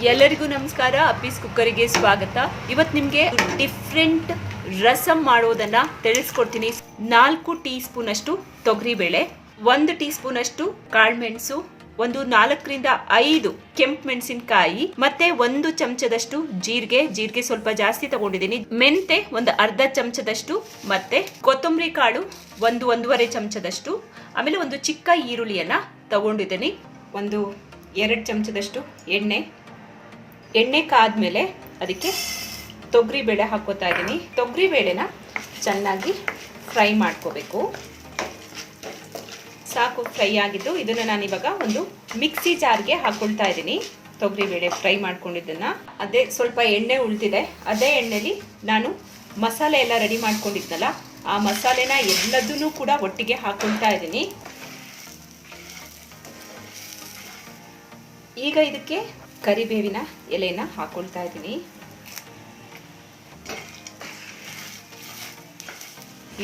ಎಲ್ಲರಿಗೂ ನಮಸ್ಕಾರ. ಅಪ್ಪೀಸ್ ಕುಕ್ಕರಿಗೆ ಸ್ವಾಗತ. ಇವತ್ತು ನಿಮಗೆ ಡಿಫ್ರೆಂಟ್ ರಸಂ ಮಾಡೋದನ್ನ ತಿಳಿಸ್ಕೊಡ್ತೀನಿ. 4 ಟೀ ಸ್ಪೂನ್ ಅಷ್ಟು ತೊಗರಿಬೇಳೆ, 1 ಟೀ ಸ್ಪೂನ್ ಅಷ್ಟು ಕಾಳುಮೆಣಸು, ಒಂದು 4 ರಿಂದ 5 ಕೆಂಪು ಮೆಣಸಿನಕಾಯಿ, ಮತ್ತೆ 1 ಚಮಚದಷ್ಟು ಜೀರಿಗೆ ಸ್ವಲ್ಪ ಜಾಸ್ತಿ ತಗೊಂಡಿದ್ದೀನಿ. ಮೆಂತೆ ಒಂದು ಅರ್ಧ ಚಮಚದಷ್ಟು, ಮತ್ತೆ ಕೊತ್ತಂಬರಿ ಕಾಳು 1-1.5 ಚಮಚದಷ್ಟು, ಆಮೇಲೆ ಒಂದು ಚಿಕ್ಕ ಈರುಳ್ಳಿಯನ್ನ ತಗೊಂಡಿದ್ದೀನಿ. 2 ಚಮಚದಷ್ಟು ಎಣ್ಣೆ ಕಾದ್ಮೇಲೆ ಅದಕ್ಕೆ ತೊಗರಿ ಬೇಳೆ ಹಾಕೋತಾ ಇದ್ದೀನಿ. ತೊಗರಿ ಬೇಳೆನ ಚೆನ್ನಾಗಿ ಫ್ರೈ ಮಾಡ್ಕೋಬೇಕು. ಸಾಕು ಫ್ರೈ ಆಗಿದ್ದು. ಇದನ್ನು ನಾನು ಇವಾಗ ಒಂದು ಮಿಕ್ಸಿ ಜಾರ್ಗೆ ಹಾಕೊಳ್ತಾ ಇದ್ದೀನಿ. ತೊಗರಿ ಬೇಳೆ ಫ್ರೈ ಮಾಡ್ಕೊಂಡಿದ್ದನ್ನ, ಅದೇ ಸ್ವಲ್ಪ ಎಣ್ಣೆ ಉಳಿದಿದೆ. ಅದೇ ಎಣ್ಣೆಲಿ ನಾನು ಮಸಾಲೆ ಎಲ್ಲ ರೆಡಿ ಮಾಡ್ಕೊಂಡಿದ್ನಲ್ಲ, ಆ ಮಸಾಲೆನ ಎಲ್ಲದನ್ನೂ ಕೂಡ ಒಟ್ಟಿಗೆ ಹಾಕೊಳ್ತಾ ಇದ್ದೀನಿ. ಈಗ ಇದಕ್ಕೆ ಕರಿಬೇವಿನ ಎಲೆನ ಹಾಕೊಳ್ತಾ ಇದ್ದೀನಿ.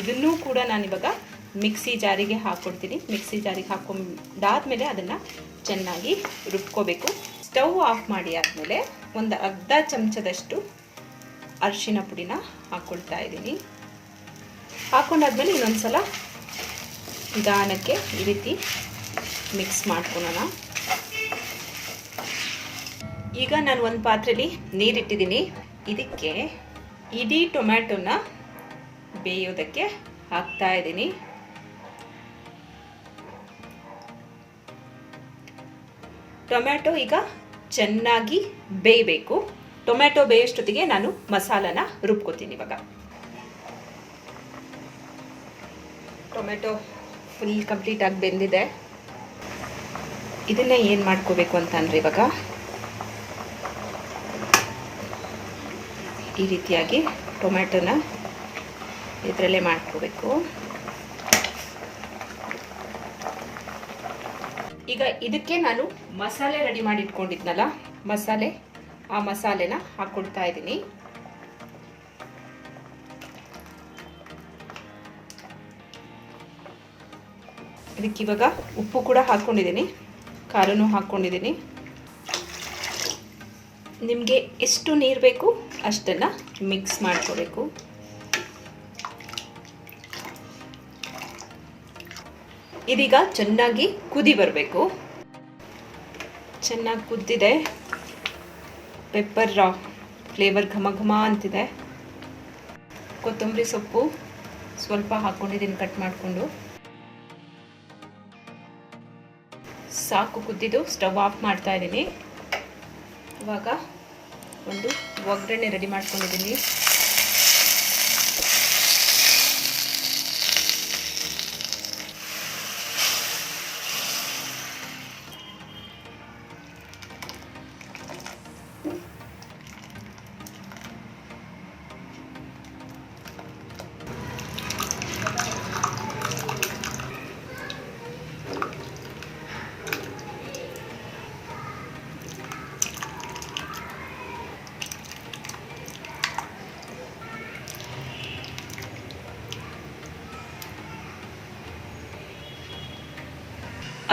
ಇದನ್ನೂ ಕೂಡ ನಾನಿವಾಗ ಮಿಕ್ಸಿ ಜಾರಿಗೆ ಹಾಕೊಳ್ತೀನಿ. ಮಿಕ್ಸಿ ಜಾರಿಗೆ ಹಾಕೊಂಡಾದ್ಮೇಲೆ ಅದನ್ನು ಚೆನ್ನಾಗಿ ರುಬ್ಕೋಬೇಕು. ಸ್ಟವ್ ಆಫ್ ಮಾಡಿ ಆದಮೇಲೆ ಒಂದು ಅರ್ಧ ಚಮಚದಷ್ಟು ಅರಿಶಿನ ಪುಡಿನ ಹಾಕ್ಕೊಳ್ತಾ ಇದ್ದೀನಿ. ಹಾಕೊಂಡಾದ್ಮೇಲೆ ಇನ್ನೊಂದ್ಸಲ ನಿಧಾನಕ್ಕೆ ಈ ರೀತಿ ಮಿಕ್ಸ್ ಮಾಡ್ಕೊಳ್ಳೋಣ. ಈಗ ನಾನು ಒಂದು ಪಾತ್ರೆಯಲ್ಲಿ ನೀರಿಟ್ಟಿದ್ದೀನಿ. ಇದಕ್ಕೆ ಇಡೀ ಟೊಮ್ಯಾಟೊನ ಬೇಯೋದಕ್ಕೆ ಹಾಕ್ತಾ ಇದ್ದೀನಿ. ಟೊಮ್ಯಾಟೊ ಈಗ ಚೆನ್ನಾಗಿ ಬೇಯಬೇಕು. ಟೊಮ್ಯಾಟೊ ಬೇಯೋಷ್ಟೊತ್ತಿಗೆ ನಾನು ಮಸಾಲಾನ ರುಬ್ಕೋತೀನಿ. ಇವಾಗ ಟೊಮ್ಯಾಟೊ ಫುಲ್ ಕಂಪ್ಲೀಟ್ ಆಗಿ ಬೆಂದಿದೆ. ಇದನ್ನ ಏನು ಮಾಡ್ಕೋಬೇಕು ಅಂತಂದ್ರೆ, ಇವಾಗ ಈ ರೀತಿಯಾಗಿ ಟೊಮ್ಯಾಟೊನ ಇದರಲ್ಲೇ ಮಾಡ್ಕೋಬೇಕು. ಈಗ ಇದಕ್ಕೆ ನಾನು ಮಸಾಲೆ ರೆಡಿ ಮಾಡಿ ಇಟ್ಕೊಂಡಿದ್ನಲ್ಲ, ಆ ಮಸಾಲೆನ ಹಾಕ್ಕೊಳ್ತಾ ಇದ್ದೀನಿ. ಇದಕ್ಕೆ ಇವಾಗ ಉಪ್ಪು ಕೂಡ ಹಾಕ್ಕೊಂಡಿದ್ದೀನಿ, ಖಾರನೂ ಹಾಕ್ಕೊಂಡಿದ್ದೀನಿ. ನಿಮಗೆ ಎಷ್ಟು ನೀರು ಬೇಕು ಅಷ್ಟನ್ನು ಮಿಕ್ಸ್ ಮಾಡ್ಕೋಬೇಕು. ಇದೀಗ ಚೆನ್ನಾಗಿ ಕುದಿ ಬರಬೇಕು. ಚೆನ್ನಾಗಿ ಕುದ್ದಿದೆ. ಪೆಪ್ಪರ್ ಫ್ಲೇವರ್ ಘಮ ಘಮ ಅಂತಿದೆ. ಕೊತ್ತಂಬರಿ ಸೊಪ್ಪು ಸ್ವಲ್ಪ ಹಾಕ್ಕೊಂಡಿದ್ದೀನಿ ಕಟ್ ಮಾಡಿಕೊಂಡು. ಸಾಕು ಕುದ್ದಿದ್ದು. ಸ್ಟವ್ ಆಫ್ ಮಾಡ್ತಾ ಇದ್ದೀನಿ. ಇವಾಗ ಒಂದು ಒಗ್ಗರಣೆ ರೆಡಿ ಮಾಡ್ಕೊಂಡಿದ್ದೀನಿ.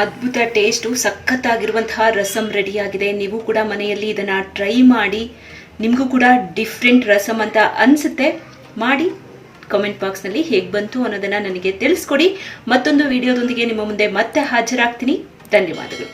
ಅದ್ಭುತ ಟೇಸ್ಟು, ಸಖತ್ತಾಗಿರುವಂತಹ ರಸಂ ರೆಡಿಯಾಗಿದೆ. ನೀವು ಕೂಡ ಮನೆಯಲ್ಲಿ ಇದನ್ನು ಟ್ರೈ ಮಾಡಿ. ನಿಮಗೂ ಕೂಡ ಡಿಫ್ರೆಂಟ್ ರಸಂ ಅಂತ ಅನಿಸುತ್ತೆ. ಮಾಡಿ ಕಾಮೆಂಟ್ ಬಾಕ್ಸ್ನಲ್ಲಿ ಹೇಗೆ ಬಂತು ಅನ್ನೋದನ್ನು ನನಗೆ ತಿಳಿಸ್ಕೊಡಿ. ಮತ್ತೊಂದು ವಿಡಿಯೋದೊಂದಿಗೆ ನಿಮ್ಮ ಮುಂದೆ ಮತ್ತೆ ಹಾಜರಾಗ್ತೀನಿ. ಧನ್ಯವಾದಗಳು.